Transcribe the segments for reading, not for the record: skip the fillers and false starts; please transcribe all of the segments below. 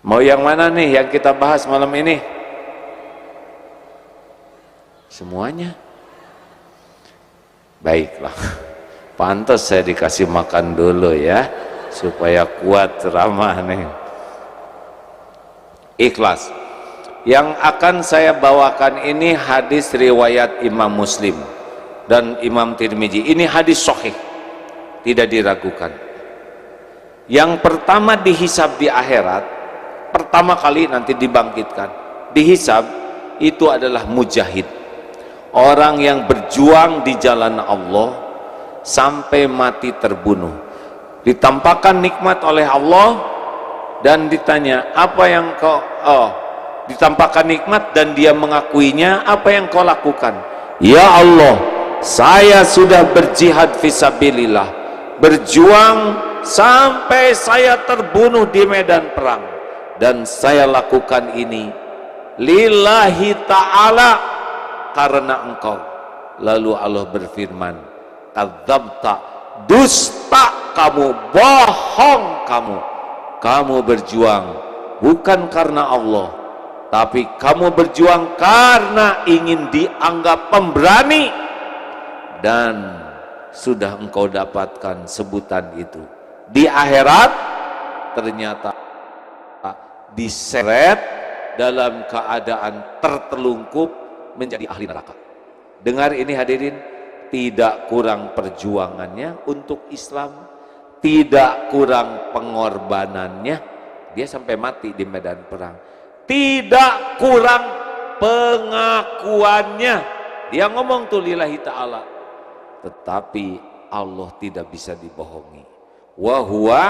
Mau yang mana nih yang kita bahas malam ini? Semuanya. Baiklah. Pantas saya dikasih makan dulu ya, supaya kuat ceramah nih. Ikhlas. Yang akan saya bawakan ini hadis riwayat Imam Muslim dan Imam Tirmizi. Ini hadis sahih, tidak diragukan. Yang pertama dihisab di akhirat, pertama kali nanti dibangkitkan, dihisab itu adalah mujahid, orang yang berjuang di jalan Allah sampai mati terbunuh, ditampakkan nikmat oleh Allah dan ditanya apa yang kau ditampakkan nikmat dan dia mengakuinya, apa yang kau lakukan? Ya Allah, saya sudah berjihad fisabilillah, berjuang sampai saya terbunuh di medan perang, dan saya lakukan ini lillahi ta'ala, karena engkau. Lalu Allah berfirman, kadzabta, dusta kamu, bohong kamu berjuang bukan karena Allah, tapi kamu berjuang karena ingin dianggap pemberani, dan sudah engkau dapatkan sebutan itu. Di akhirat ternyata diseret dalam keadaan tertelungkup menjadi ahli neraka. Dengar ini hadirin, tidak kurang perjuangannya untuk Islam, tidak kurang pengorbanannya, dia sampai mati di medan perang. Tidak kurang pengakuannya, dia ngomong tuh lillahi ta'ala, tetapi Allah tidak bisa dibohongi. Wa huwa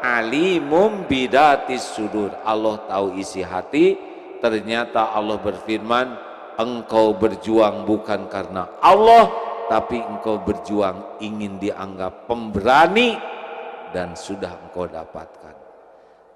alimum bidatis sudur, Allah tahu isi hati. Ternyata Allah berfirman, engkau berjuang bukan karena Allah, tapi engkau berjuang ingin dianggap pemberani, dan sudah engkau dapatkan.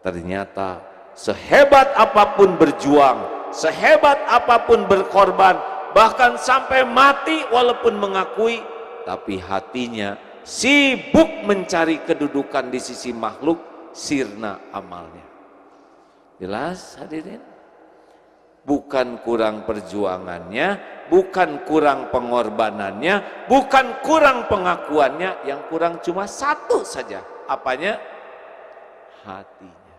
Ternyata sehebat apapun berjuang, sehebat apapun berkorban, bahkan sampai mati walaupun mengakui, tapi hatinya sibuk mencari kedudukan di sisi makhluk, sirna amalnya. Jelas hadirin? Bukan kurang perjuangannya, bukan kurang pengorbanannya, bukan kurang pengakuannya, yang kurang cuma satu saja. Apanya? Hatinya.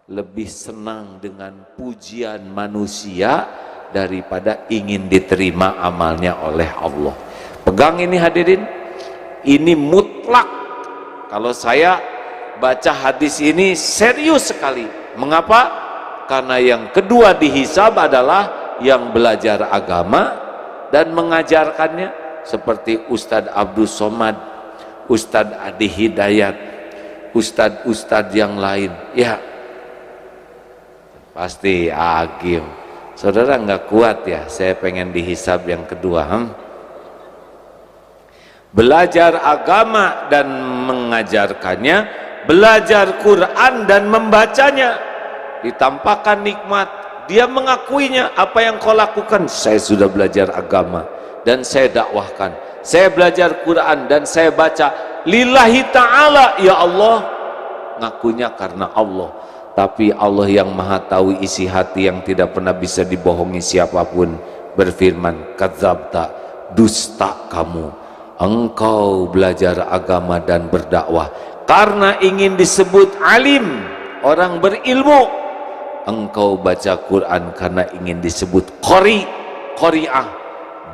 Lebih senang dengan pujian manusia daripada ingin diterima amalnya oleh Allah. Pegang ini hadirin, ini mutlak. Kalau saya baca hadis ini serius sekali. Mengapa? Karena yang kedua dihisab adalah yang belajar agama dan mengajarkannya, seperti Ustadz Abdul Somad, Ustadz Adi Hidayat, Ustadz yang lain. Ya, pasti agim. Saudara nggak kuat ya, saya pengen dihisab yang kedua. Belajar agama dan mengajarkannya, belajar Quran dan membacanya, ditampakkan nikmat, dia mengakuinya. Apa yang kau lakukan? Saya sudah belajar agama dan saya dakwahkan, saya belajar Quran dan saya baca lillahi ta'ala, ya Allah. Ngakunya karena Allah, tapi Allah yang maha tahu isi hati yang tidak pernah bisa dibohongi siapapun berfirman, kadzabta, dusta kamu, engkau belajar agama dan berdakwah karena ingin disebut alim, orang berilmu. Engkau baca Quran karena ingin disebut qari'ah,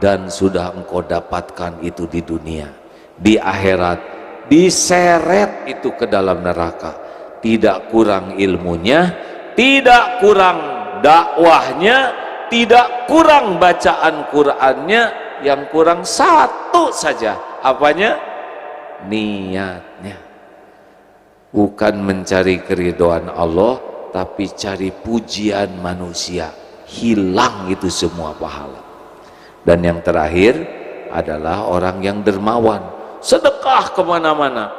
dan sudah engkau dapatkan itu di dunia. Di akhirat diseret itu ke dalam neraka. Tidak kurang ilmunya, tidak kurang dakwahnya, tidak kurang bacaan Qurannya, yang kurang satu saja. Apanya? Niatnya. Bukan mencari keridhaan Allah, tapi cari pujian manusia. Hilang itu semua pahala. Dan yang terakhir adalah orang yang dermawan, sedekah kemana-mana.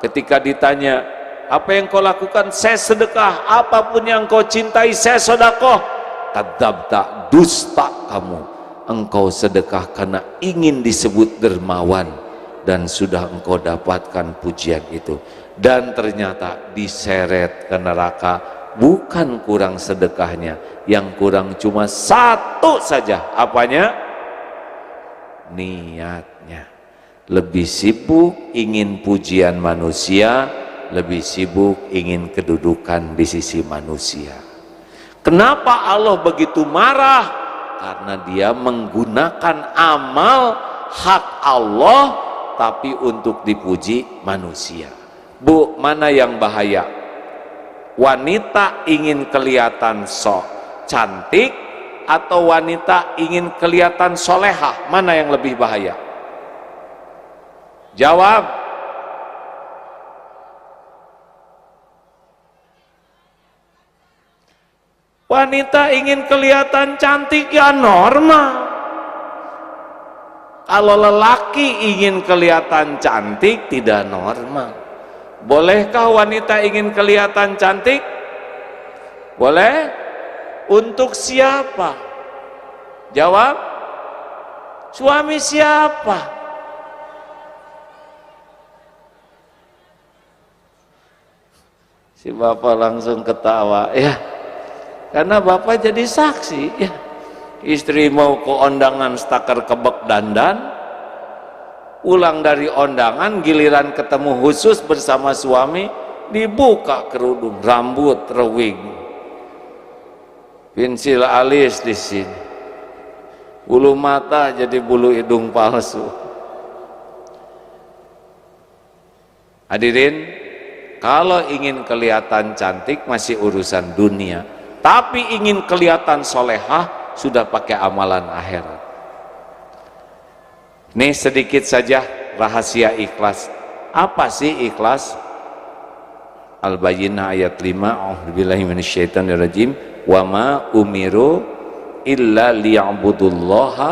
Ketika ditanya, apa yang kau lakukan? Saya sedekah. Apapun yang kau cintai, saya sedekah. Kadzabta, dusta kamu, engkau sedekah karena ingin disebut dermawan, dan sudah engkau dapatkan pujian itu. Dan ternyata diseret ke neraka bukan kurang sedekahnya, yang kurang cuma satu saja. Apanya? Niatnya. Lebih sibuk ingin pujian manusia, lebih sibuk ingin kedudukan di sisi manusia. Kenapa Allah begitu marah? Karena dia menggunakan amal hak Allah tapi untuk dipuji manusia. Bu, mana yang bahaya? Wanita ingin kelihatan cantik atau wanita ingin kelihatan solehah? Mana yang lebih bahaya? Jawab. Wanita ingin kelihatan cantik ya normal. Kalau lelaki ingin kelihatan cantik tidak normal. Bolehkah wanita ingin kelihatan cantik? Boleh. Untuk siapa? Jawab. Suami siapa? Si bapak langsung ketawa, ya, karena bapak jadi saksi, ya. Istri mau ke undangan stakar kebek dandan, pulang dari undangan giliran ketemu khusus bersama suami, dibuka kerudung, rambut rewing, pensil alis di sini, bulu mata jadi bulu hidung palsu. Hadirin, kalau ingin kelihatan cantik masih urusan dunia, tapi ingin kelihatan solehah sudah pakai amalan akhirat. Ini sedikit saja rahasia ikhlas. Apa sih ikhlas? Al-Bayyinah ayat 5, a'udzubillahi minasyaitonirrajim, wa ma umiru illa liya'budullaha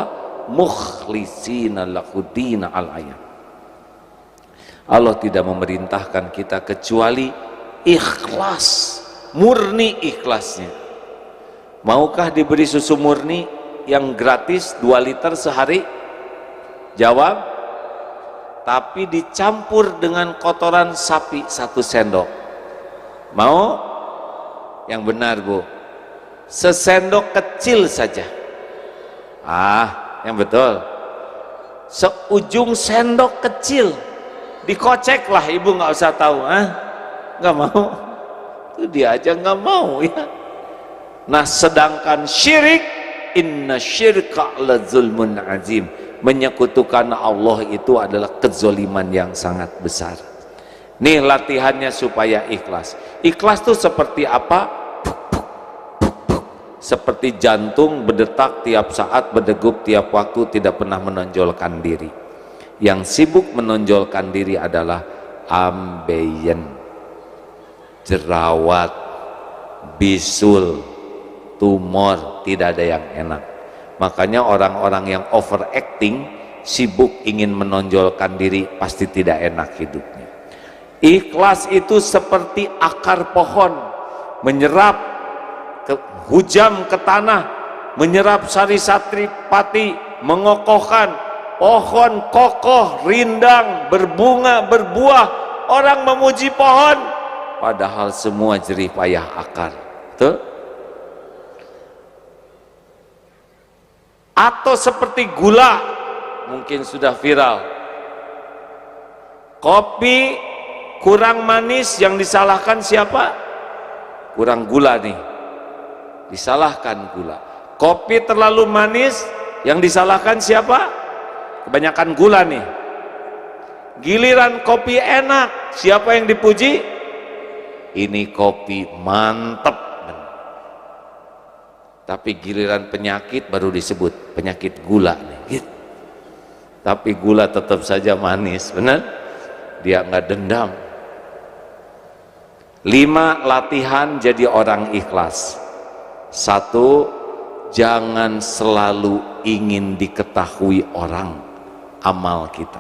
mukhlishina lahud-din al-ayat. Allah tidak memerintahkan kita kecuali ikhlas, murni ikhlasnya. Maukah diberi susu murni yang gratis 2 liter sehari? Jawab. Tapi dicampur dengan kotoran sapi 1 sendok. Mau? Yang benar, Bu. Sesendok kecil saja. Yang betul. Seujung sendok kecil. Dikocek lah, ibu nggak usah tahu, nggak mau, itu dia aja nggak mau, ya. Nah, sedangkan syirik, inna syirka la zulmun azim, menyekutukan Allah itu adalah kezoliman yang sangat besar. Nih latihannya supaya ikhlas. Ikhlas tuh seperti apa? Seperti jantung berdetak tiap saat, berdegup tiap waktu, tidak pernah menonjolkan diri. Yang sibuk menonjolkan diri adalah ambeien, jerawat, bisul, tumor, tidak ada yang enak. Makanya orang-orang yang overacting, sibuk ingin menonjolkan diri, pasti tidak enak hidupnya. Ikhlas itu seperti akar pohon, menyerap hujam ke tanah, menyerap sari-satri pati, mengokohkan pohon kokoh, rindang, berbunga, berbuah. Orang memuji pohon, padahal semua jerih payah akar. Betul? Atau seperti gula, mungkin sudah viral. Kopi kurang manis, yang disalahkan siapa? Kurang gula nih, disalahkan gula. Kopi terlalu manis, yang disalahkan siapa? Kebanyakan gula nih. Giliran kopi enak, siapa yang dipuji? Ini kopi mantep. Tapi giliran penyakit baru disebut penyakit gula nih. Tapi gula tetap saja manis, benar? Dia nggak dendam. 5 latihan jadi orang ikhlas. 1, jangan selalu ingin diketahui orang amal kita.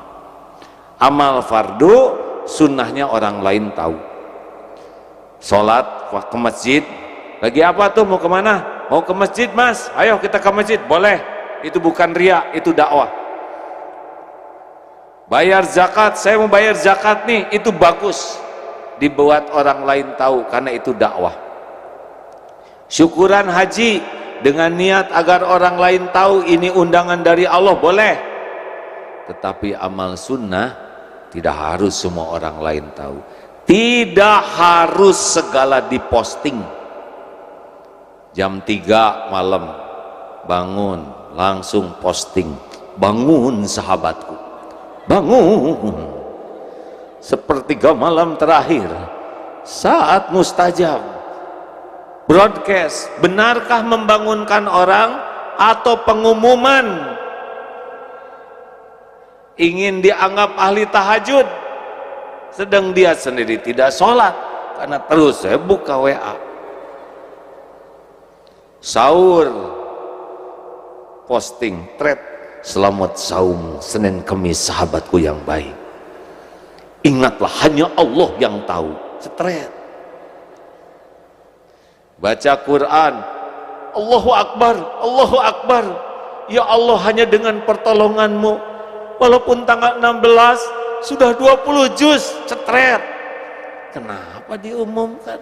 Amal fardu, sunnahnya orang lain tahu. Sholat ke masjid, lagi apa tuh, mau kemana? Mau ke masjid, Mas, ayo kita ke masjid. Boleh, itu bukan riya, itu dakwah. Bayar zakat, saya mau bayar zakat nih, itu bagus, dibuat orang lain tahu karena itu dakwah. Syukuran haji dengan niat agar orang lain tahu ini undangan dari Allah boleh, tetapi amal sunnah tidak harus semua orang lain tahu. Tidak harus segala diposting. Jam 3 malam bangun langsung posting, bangun sahabatku, bangun, sepertiga malam terakhir saat mustajab, broadcast. Benarkah membangunkan orang atau pengumuman ingin dianggap ahli tahajud, sedang dia sendiri tidak sholat karena terus saya buka WA, sahur posting thread, selamat saum Senin Kemis sahabatku yang baik, ingatlah hanya Allah yang tahu, thread. Baca Quran, Allahu Akbar, Allahu Akbar, ya Allah hanya dengan pertolonganmu, walaupun tanggal 16 sudah 20 juz, cetret. Kenapa diumumkan?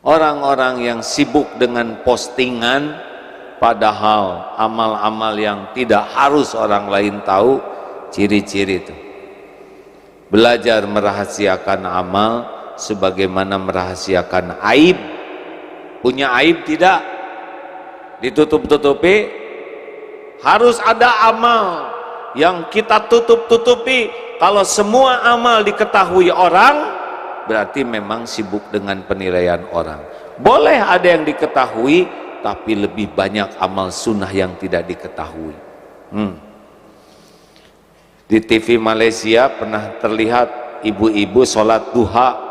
Orang-orang yang sibuk dengan postingan, padahal amal-amal yang tidak harus orang lain tahu, ciri-ciri itu. Belajar merahasiakan amal sebagaimana merahasiakan aib. Punya aib tidak ditutup-tutupi, harus ada amal yang kita tutup-tutupi. Kalau semua amal diketahui orang, berarti memang sibuk dengan penilaian orang. Boleh ada yang diketahui, tapi lebih banyak amal sunnah yang tidak diketahui. Di TV Malaysia pernah terlihat ibu-ibu sholat duha,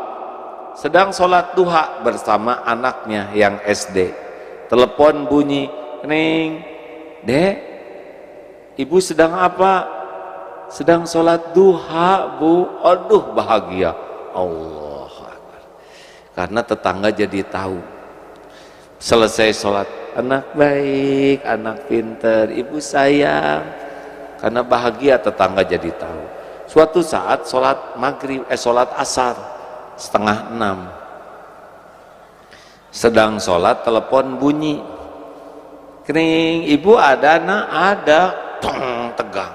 sedang sholat duha bersama anaknya yang SD. Telepon bunyi, "Neng, Dek, ibu sedang apa?" "Sedang sholat duha, Bu." Aduh, bahagia. Allah Akbar. Karena tetangga jadi tahu. Selesai sholat, "Anak baik, anak pinter, ibu sayang." Karena bahagia, tetangga jadi tahu. Suatu saat sholat maghrib, sholat asar, 5:30. Sedang sholat, telepon bunyi. "Kering, ibu ada?" "Nak, ada." Tong, tegang.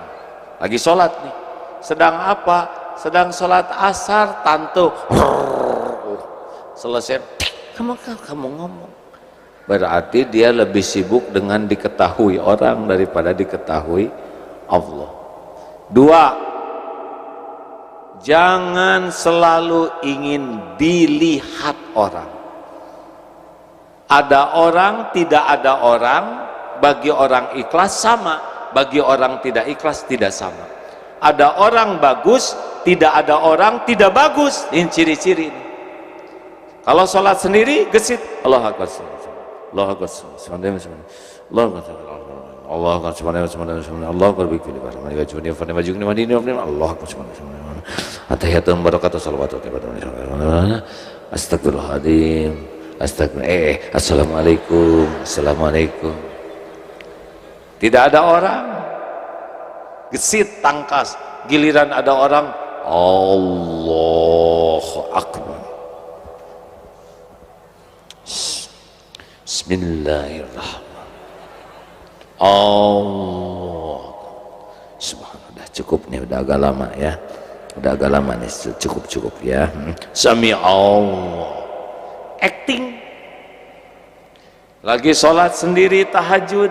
Lagi sholat nih. "Sedang apa?" "Sedang sholat asar, Tante." Selesai, kamu ngomong. Berarti dia lebih sibuk dengan diketahui orang daripada diketahui Allah. 2, jangan selalu ingin dilihat orang. Ada orang, tidak ada orang. Bagi orang ikhlas sama, bagi orang tidak ikhlas tidak sama. Ada orang bagus, tidak ada orang tidak bagus. Ini ciri-ciri ini. Kalau sholat sendiri gesit, Allah Akbar, Allah Akbar, Allah Akbar, Allah Akbar, Allah Akbar, Allah Akbar, At-tahiyatun barakatuh salawatu astagfirullahaladzim, astagfirullah, assalamualaikum, assalamualaikum. Tidak ada orang, gesit, tangkas. Giliran ada orang, Allahu Akbar, Bismillahirrahmanirrahim, Allah Subhanallah. Cukup nih, udah agak lama ya, udah agak lama nih, cukup ya. Sami Allah. Acting. Lagi sholat sendiri tahajud,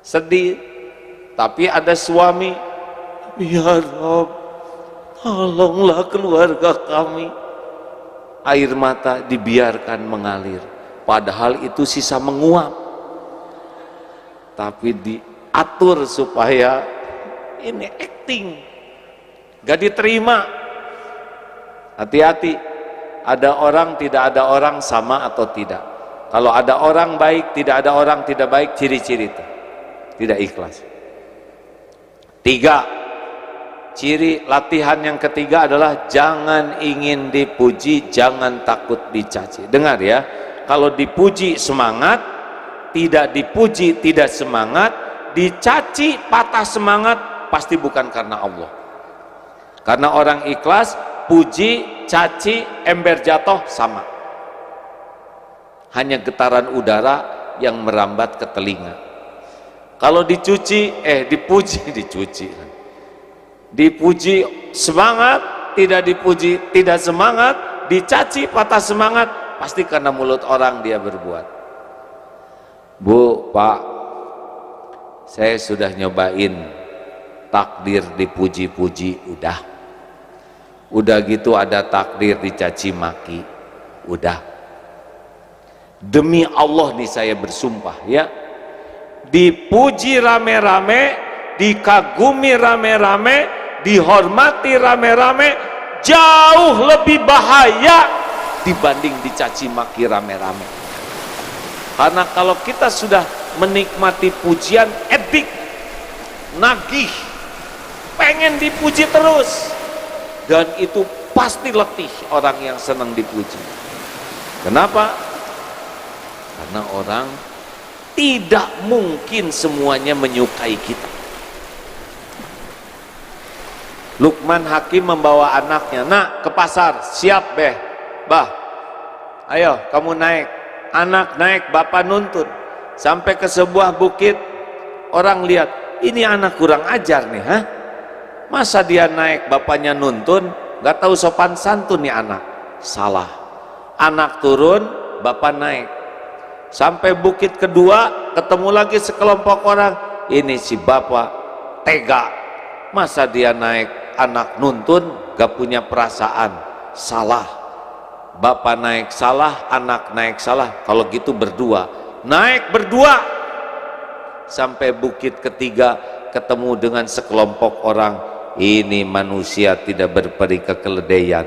sedih, tapi ada suami, "Ya Rabb, tolonglah keluarga kami." Air mata dibiarkan mengalir, padahal itu sisa menguap, tapi diatur supaya ini acting, gak diterima. Hati-hati, ada orang tidak ada orang sama atau tidak. Kalau ada orang baik, tidak ada orang tidak baik, ciri-ciri itu tidak ikhlas. 3, ciri latihan yang ketiga adalah jangan ingin dipuji, jangan takut dicaci. Dengar ya, kalau dipuji semangat, tidak dipuji tidak semangat, dicaci patah semangat, pasti bukan karena Allah. Karena orang ikhlas, puji caci, ember jatuh sama. Hanya getaran udara yang merambat ke telinga. Kalau dipuji semangat, tidak dipuji tidak semangat, dicaci patah semangat, pasti karena mulut orang dia berbuat. Bu, Pak, saya sudah nyobain takdir dipuji-puji, udah gitu ada takdir dicaci maki, udah. Demi Allah nih saya bersumpah ya, dipuji rame-rame, dikagumi rame-rame, dihormati rame-rame, jauh lebih bahaya dibanding dicaci maki rame-rame. Karena kalau kita sudah menikmati pujian, edik, nagih, pengen dipuji terus, dan itu pasti letih orang yang senang dipuji. Kenapa? Karena orang tidak mungkin semuanya menyukai kita. Luqman Hakim membawa anaknya, nak ke pasar, siap beh, bah, ayo kamu naik. Anak naik, bapak nuntun sampai ke sebuah bukit. Orang lihat, ini anak kurang ajar nih, masa dia naik bapaknya nuntun, gak tahu sopan santun nih anak. Salah, anak turun, bapak naik. Sampai bukit kedua, ketemu lagi sekelompok orang. Ini si bapak tega, masa dia naik, anak nuntun, gak punya perasaan. Salah, bapak naik salah, anak naik salah. Kalau gitu berdua, naik berdua. Sampai bukit ketiga, ketemu dengan sekelompok orang. Ini manusia tidak berperi kekeledaian.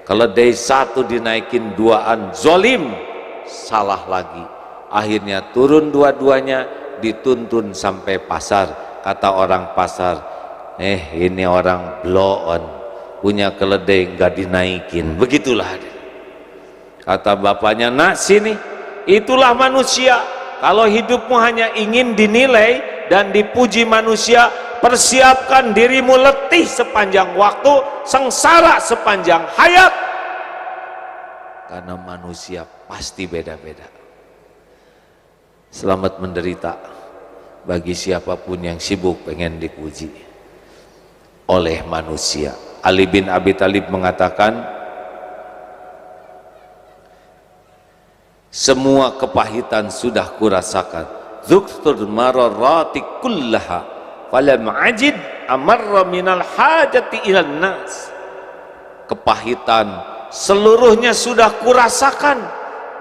Keledai satu dinaikin duaan, zolim. Salah lagi. Akhirnya turun dua-duanya, dituntun sampai pasar. Kata orang pasar, ini orang blow on, punya keledai nggak dinaikin. Begitulah. Kata bapaknya, nak sini, itulah manusia. Kalau hidupmu hanya ingin dinilai dan dipuji manusia, persiapkan dirimu letih sepanjang waktu, sengsara sepanjang hayat. Karena manusia pasti beda-beda. Selamat menderita bagi siapapun yang sibuk pengen dipuji oleh manusia. Ali bin Abi Thalib mengatakan, semua kepahitan sudah kurasakan. Dzuktur mararati kullaha falam ajid amarra minal hajati ilan nas. Kepahitan seluruhnya sudah kurasakan,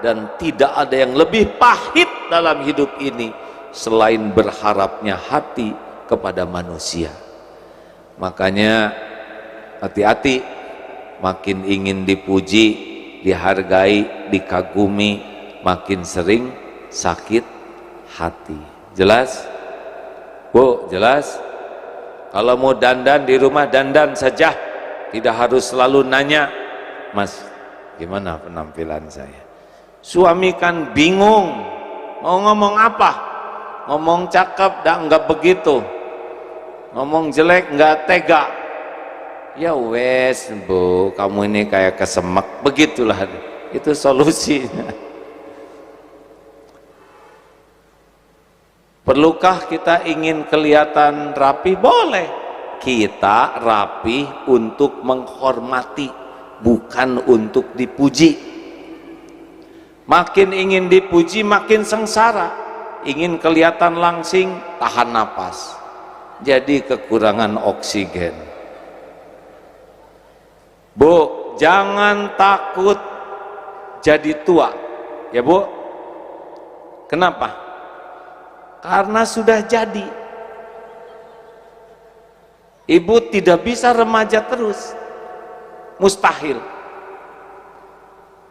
dan tidak ada yang lebih pahit dalam hidup ini selain berharapnya hati kepada manusia. Makanya hati-hati, makin ingin dipuji, dihargai, dikagumi, makin sering sakit hati. Jelas? Bu, jelas? Kalau mau dandan di rumah, dandan saja, tidak harus selalu nanya, Mas, gimana penampilan saya? Suami kan bingung, mau ngomong apa? Ngomong cakep, enggak begitu. Ngomong jelek, enggak tega. Ya wes, Bu, kamu ini kayak kesemek. Begitulah, itu solusinya. Perlukah kita ingin kelihatan rapi? Boleh. Kita rapi untuk menghormati, bukan untuk dipuji. Makin ingin dipuji makin sengsara. Ingin kelihatan langsing, tahan napas, jadi kekurangan oksigen. Bu, jangan takut jadi tua, ya Bu. Kenapa? Karena sudah jadi. Ibu tidak bisa remaja terus, mustahil.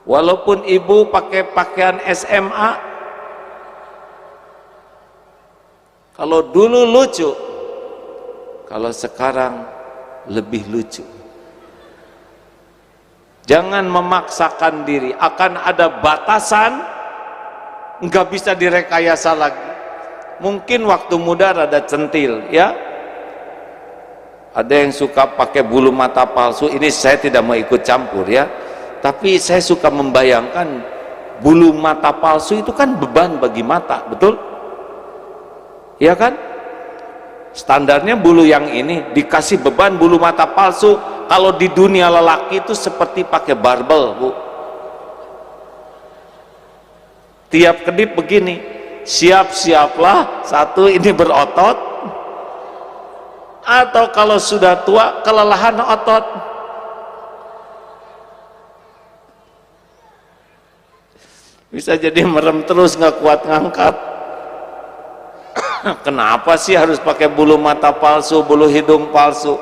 Walaupun ibu pakai pakaian SMA, kalau dulu lucu, kalau sekarang lebih lucu. Jangan memaksakan diri, akan ada batasan, nggak bisa direkayasa lagi. Mungkin waktu muda rada centil, ya. Ada yang suka pakai bulu mata palsu. Ini saya tidak mau ikut campur ya, tapi saya suka membayangkan bulu mata palsu itu kan beban bagi mata, betul? Ya kan? Standarnya bulu yang ini dikasih beban bulu mata palsu. Kalau di dunia lelaki itu seperti pakai barbel, Bu. Tiap kedip begini, siap-siaplah, satu ini berotot, atau kalau sudah tua kelelahan otot. Bisa jadi merem terus, nggak kuat ngangkat. Kenapa sih harus pakai bulu mata palsu, bulu hidung palsu?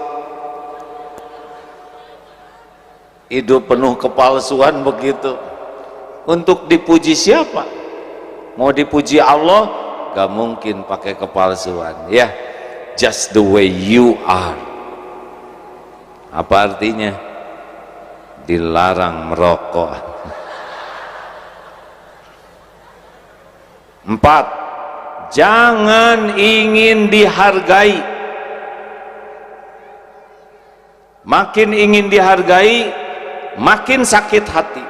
Hidup penuh kepalsuan begitu. Untuk dipuji siapa? Mau dipuji Allah, gak mungkin pakai kepalsuan ya. Just the way you are. Apa artinya? Dilarang merokok. 4. Jangan ingin dihargai. Makin ingin dihargai, makin sakit hati.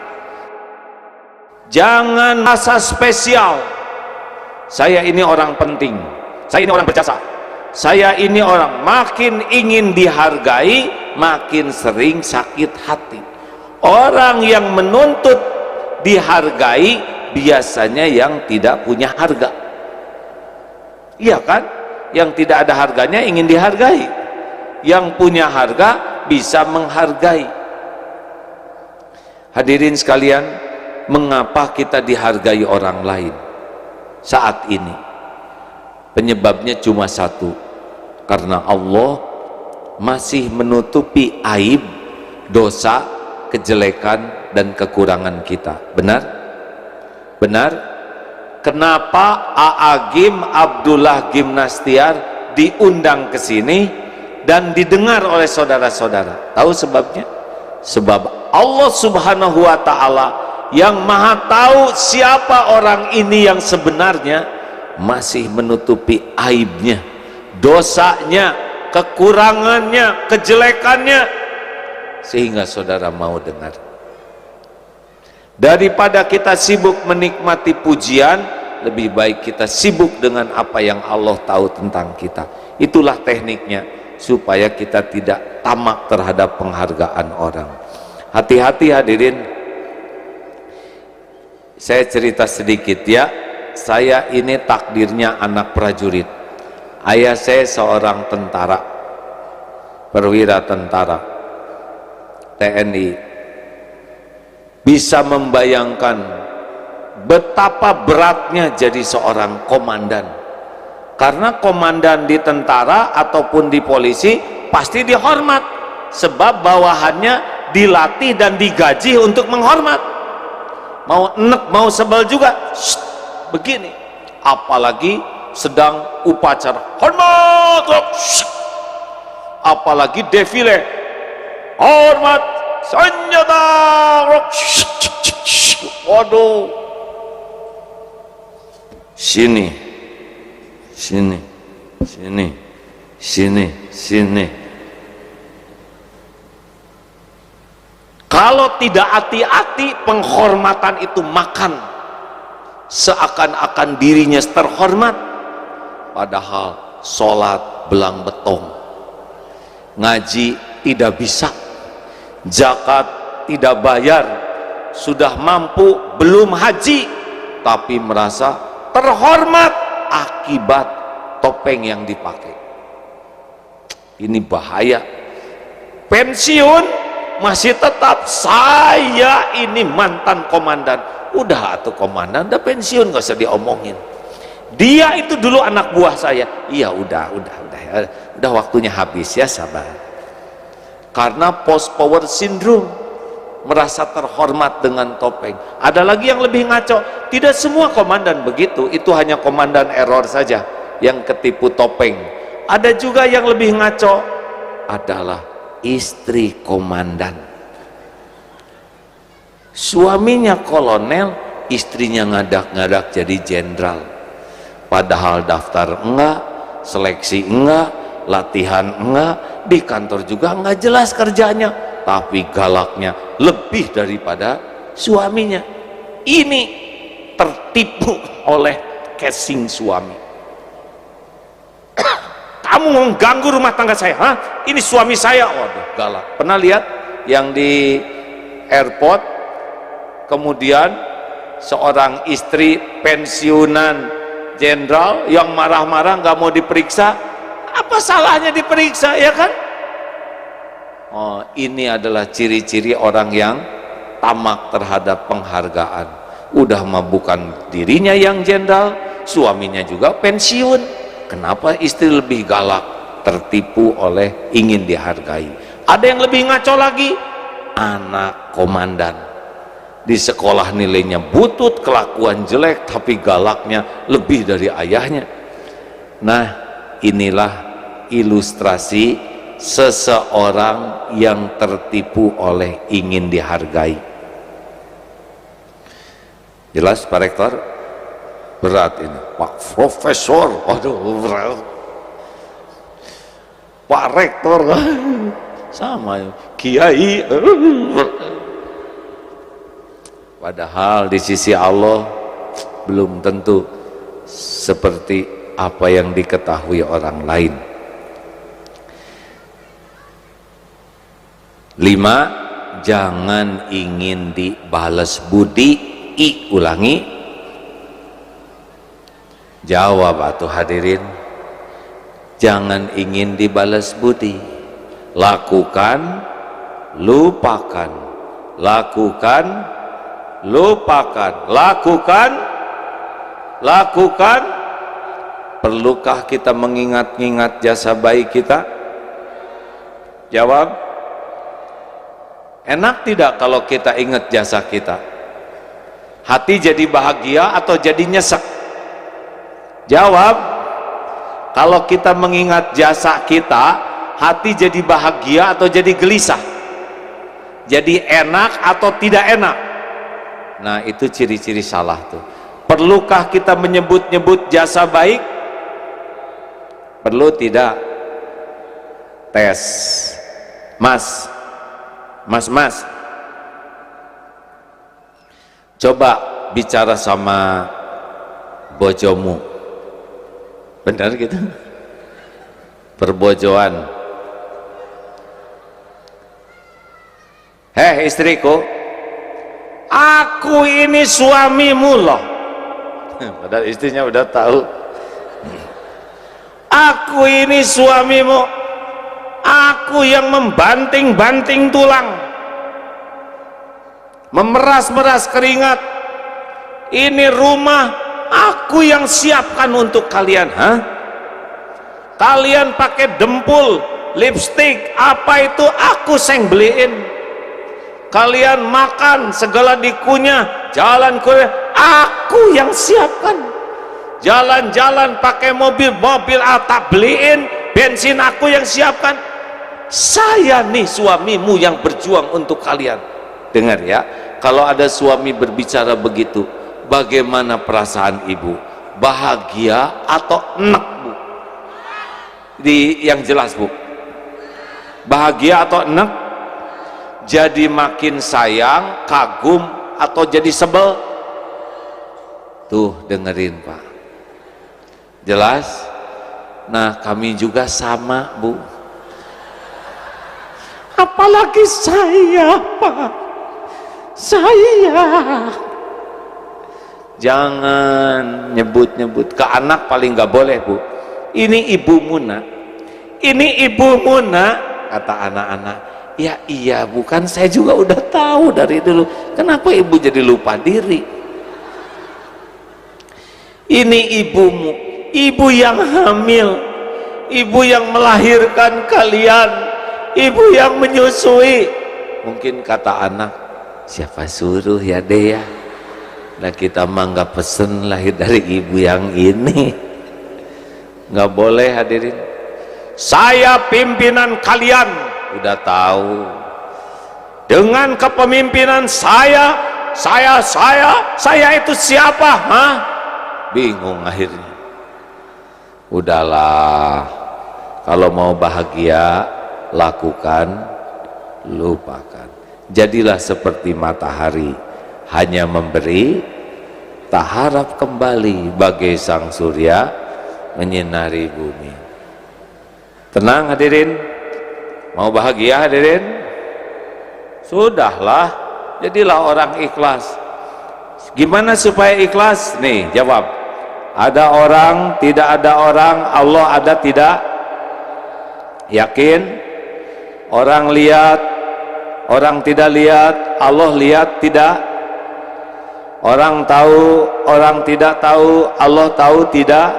Jangan rasa spesial. Saya ini orang penting, saya ini orang berjasa, saya ini orang. Makin ingin dihargai, makin sering sakit hati. Orang yang menuntut dihargai biasanya yang tidak punya harga. Iya kan? Yang tidak ada harganya ingin dihargai. Yang punya harga bisa menghargai. Hadirin sekalian, mengapa kita dihargai orang lain saat ini? Penyebabnya cuma satu, karena Allah masih menutupi aib, dosa, kejelekan dan kekurangan kita. Benar? Benar? Kenapa A'agim Abdullah Gimnastiar diundang ke sini dan didengar oleh saudara-saudara? Tahu sebabnya? Sebab Allah Subhanahu wa Ta'ala yang maha tahu siapa orang ini yang sebenarnya, masih menutupi aibnya, dosanya, kekurangannya, kejelekannya, sehingga saudara mau dengar. Daripada kita sibuk menikmati pujian, lebih baik kita sibuk dengan apa yang Allah tahu tentang kita. Itulah tekniknya, supaya kita tidak tamak terhadap penghargaan orang. Hati-hati hadirin. Saya cerita sedikit ya. Saya ini takdirnya anak prajurit. Ayah saya seorang tentara, perwira tentara TNI. Bisa membayangkan betapa beratnya jadi seorang komandan. Karena komandan di tentara ataupun di polisi pasti dihormat, sebab bawahannya dilatih dan digaji untuk menghormat. Mau enek mau sebel juga, begini. Apalagi sedang upacara hormat, apalagi defile hormat senjata. Waduh, sini sini sini sini sini. Kalau tidak hati-hati, penghormatan itu makan, seakan-akan dirinya terhormat, padahal sholat belang betong, ngaji tidak bisa, zakat tidak bayar, sudah mampu belum haji, tapi merasa terhormat akibat topeng yang dipakai. Ini bahaya. Pensiun masih tetap, saya ini mantan komandan. Udah atuh komandan, udah pensiun, gak usah diomongin. Dia itu dulu anak buah saya. Iya udah waktunya habis ya, sabar. Karena post power syndrome, merasa terhormat dengan topeng. Ada lagi yang lebih ngaco, tidak semua komandan begitu, itu hanya komandan error saja yang ketipu topeng. Ada juga yang lebih ngaco, adalah istri komandan. Suaminya kolonel, istrinya ngadak-ngadak jadi jenderal, padahal daftar enggak, seleksi enggak, latihan enggak, di kantor juga nggak jelas kerjanya, tapi galaknya lebih daripada suaminya. Ini tertipu oleh casing suami. Kamu mengganggu rumah tangga saya, hah? Ini suami saya. Waduh, galak. Pernah lihat yang di airport, kemudian seorang istri pensiunan jenderal yang marah-marah nggak mau diperiksa? Apa salahnya diperiksa, ya kan? Oh, ini adalah ciri-ciri orang yang tamak terhadap penghargaan. Udah mah bukan dirinya yang jenderal, suaminya juga pensiun. Kenapa istri lebih galak? Tertipu oleh ingin dihargai. Ada yang lebih ngaco lagi, anak komandan di sekolah nilainya butut, kelakuan jelek, tapi galaknya lebih dari ayahnya. Nah, inilah ilustrasi seseorang yang tertipu oleh ingin dihargai. Jelas Pak Rektor? Berat ini Pak Profesor, waduh berat. Pak Rektor sama Kiai. Padahal di sisi Allah belum tentu seperti apa yang diketahui orang lain. 5. Jangan ingin dibalas budi. Ulangi. Jawab atuh hadirin. Jangan ingin dibalas budi. Lakukan, lupakan. Lakukan, lupakan. Lakukan, lakukan. Perlukah kita mengingat-ingat jasa baik kita? Jawab. Enak tidak kalau kita ingat jasa kita? Hati jadi bahagia atau jadi nyesek? Jawab. Kalau kita mengingat jasa kita, hati jadi bahagia atau jadi gelisah? Jadi enak atau tidak enak? Nah, itu ciri-ciri salah tuh. Perlukah kita menyebut-nyebut jasa baik? Perlu tidak? Tes. Mas. Coba bicara sama bojomu. Benar gitu? Perbojoan. Hei istriku, aku ini suamimu loh. Padahal istrinya udah tahu. Aku ini suamimu. Aku yang membanting-banting tulang, memeras-meras keringat. Ini rumah aku yang siapkan untuk kalian. Hah? Kalian pakai dempul, lipstick, apa itu aku yang beliin. Kalian makan segala dikunyah, jalan kuliah, aku yang siapkan. Jalan-jalan pakai mobil tak beliin, bensin aku yang siapkan. Saya nih suamimu yang berjuang untuk kalian. Dengar ya, kalau ada suami berbicara begitu, bagaimana perasaan ibu? Bahagia atau enek, Bu? Yang jelas, Bu. Bahagia atau enek? Jadi makin sayang, kagum, atau jadi sebel? Tuh, dengerin, Pak. Jelas? Nah, kami juga sama, Bu. Apalagi saya, Pak. Saya. Jangan nyebut-nyebut ke anak, paling nggak boleh, Bu. Ini ibumu nak, ini ibumu nak, kata anak-anak. Ya iya, bukan, saya juga udah tahu dari dulu. Kenapa ibu jadi lupa diri? Ini ibumu, ibu yang hamil, ibu yang melahirkan kalian, ibu yang menyusui. Mungkin kata anak, siapa suruh ya deh ya? Nah, kita mah nggak pesen lahir dari ibu yang ini. Nggak boleh hadirin. Saya pimpinan kalian, udah tahu. Dengan kepemimpinan saya itu siapa? Hah? Bingung akhirnya. Udahlah, kalau mau bahagia lakukan, lupakan. Jadilah seperti matahari, hanya memberi, tak harap kembali, bagai sang surya menyinari bumi. Tenang hadirin, mau bahagia hadirin? Sudahlah, jadilah orang ikhlas. Gimana supaya ikhlas? Nih jawab, ada orang, tidak ada orang, Allah ada tidak? Yakin? Orang lihat, orang tidak lihat, Allah lihat tidak? Orang tahu, orang tidak tahu, Allah tahu tidak?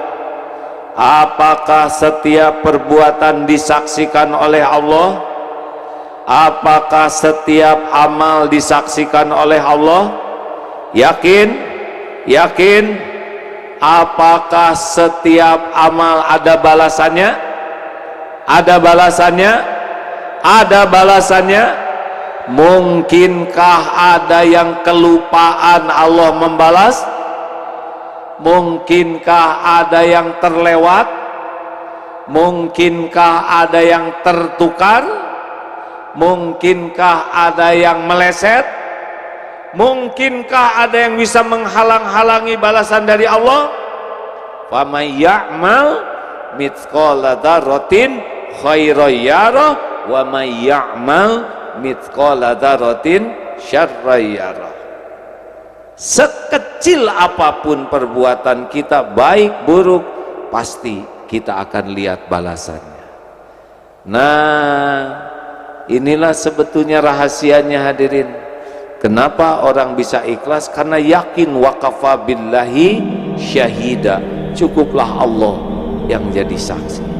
Apakah setiap perbuatan disaksikan oleh Allah? Apakah setiap amal disaksikan oleh Allah? Yakin? Yakin? Apakah setiap amal ada balasannya? Ada balasannya? Ada balasannya? Mungkinkah ada yang kelupaan Allah membalas? Mungkinkah ada yang terlewat? Mungkinkah ada yang tertukar? Mungkinkah ada yang meleset? Mungkinkah ada yang bisa menghalang-halangi balasan dari Allah? Faman ya'mal mithqala dzarratin khairan yarah wa man ya'mal mithqala dzarratin syarran yarah. Sekecil apapun perbuatan kita, baik buruk, pasti kita akan lihat balasannya. Nah, inilah sebetulnya rahasianya hadirin. Kenapa orang bisa ikhlas? Karena yakin waqafa billahi syahida, cukuplah Allah yang jadi saksi.